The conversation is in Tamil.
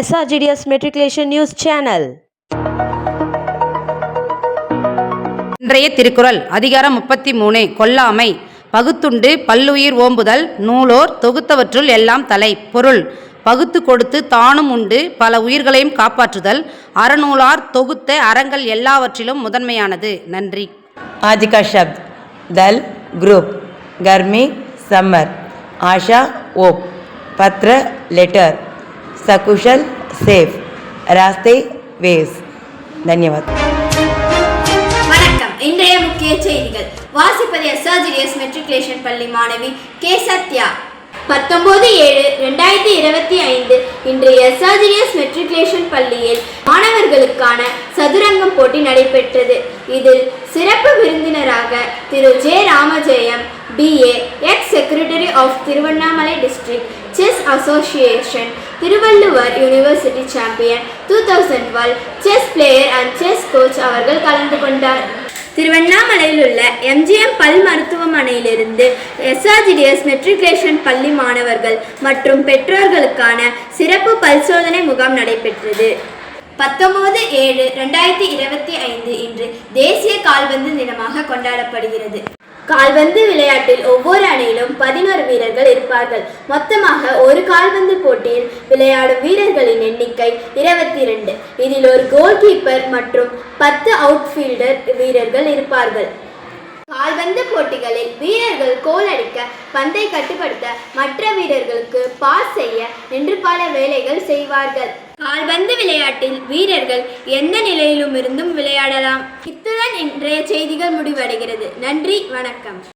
SRGDS Matriculation News Channel. இன்றைய திருக்குறள் அதிகாரம் 33 கொல்லாமை பகுத்துண்டு பல்லுயிர் ஓம்புதல் நூலோர் தொகுத்தவற்றுள் எல்லாம் தலை. பொருள் பகுத்து கொடுத்து தானும் உண்டு பல உயிர்களையும் காப்பாற்றுதல் அறநூலார் தொகுத்த அறங்கள் எல்லாவற்றிலும் முதன்மையானது. நன்றி. आज का शब्द दल ग्रुप, गर्मी समर, आशा ओप, पत्र लेटर, सकुशल सेफ, रास्ते वेस. धन्यवाद. வணக்கம். இன்றைய முக்கிய செய்திகள் வாசிப்பது SRGDS மெட்ரிகுலேஷன் பள்ளி மாணவி கே சத்யா. 19/7/2025 இன்று SRGDS மெட்ரிகுலேஷன் பள்ளியில் மாணவர்களுக்கான சதுரங்கம் போட்டி நடைபெற்றது. இதில் சிறப்பு விருந்தினராக திரு J Ramajayam BA, ex secretary of Tiruvannamalai district chess association, Thiruvalluvar university champion 2012 chess player and chess coach அவர்கள் கலந்து கொண்டார். திருவண்ணாமலையில் உள்ள MGM பல் மருத்துவமனையிலிருந்து SRGDS மெட்ரிகுலேஷன் பள்ளி மாணவர்கள் மற்றும் பெற்றோர்களுக்கான சிறப்பு பரிசோதனை முகாம் நடைபெற்றது. 19/7/2025 இன்று தேசிய கால்பந்து தினமாக கொண்டாடப்படுகிறது. கால்பந்து விளையாட்டில் ஒவ்வொரு அணியிலும் 11 வீரர்கள் இருப்பார்கள். மொத்தமாக ஒரு கால்பந்து போட்டியில் விளையாடும் வீரர்களின் எண்ணிக்கை 22. இதில் ஒரு கோல் கீப்பர் மற்றும் 10 அவுட்ஃபீல்டர் வீரர்கள் இருப்பார்கள். கால்பந்து போட்டிகளில் வீரர்கள் கோல் அடிக்க, பந்தை கட்டுப்படுத்த, மற்ற வீரர்களுக்கு பாஸ் செய்ய என்று பல வேலைகள் செய்வார்கள். கால்பந்து விளையாட்டில் வீரர்கள் எந்த நிலையிலும் இருந்தும் விளையாடலாம். இத்துடன் இன்றைய செய்திகள் முடிவடைகிறது. நன்றி, வணக்கம்.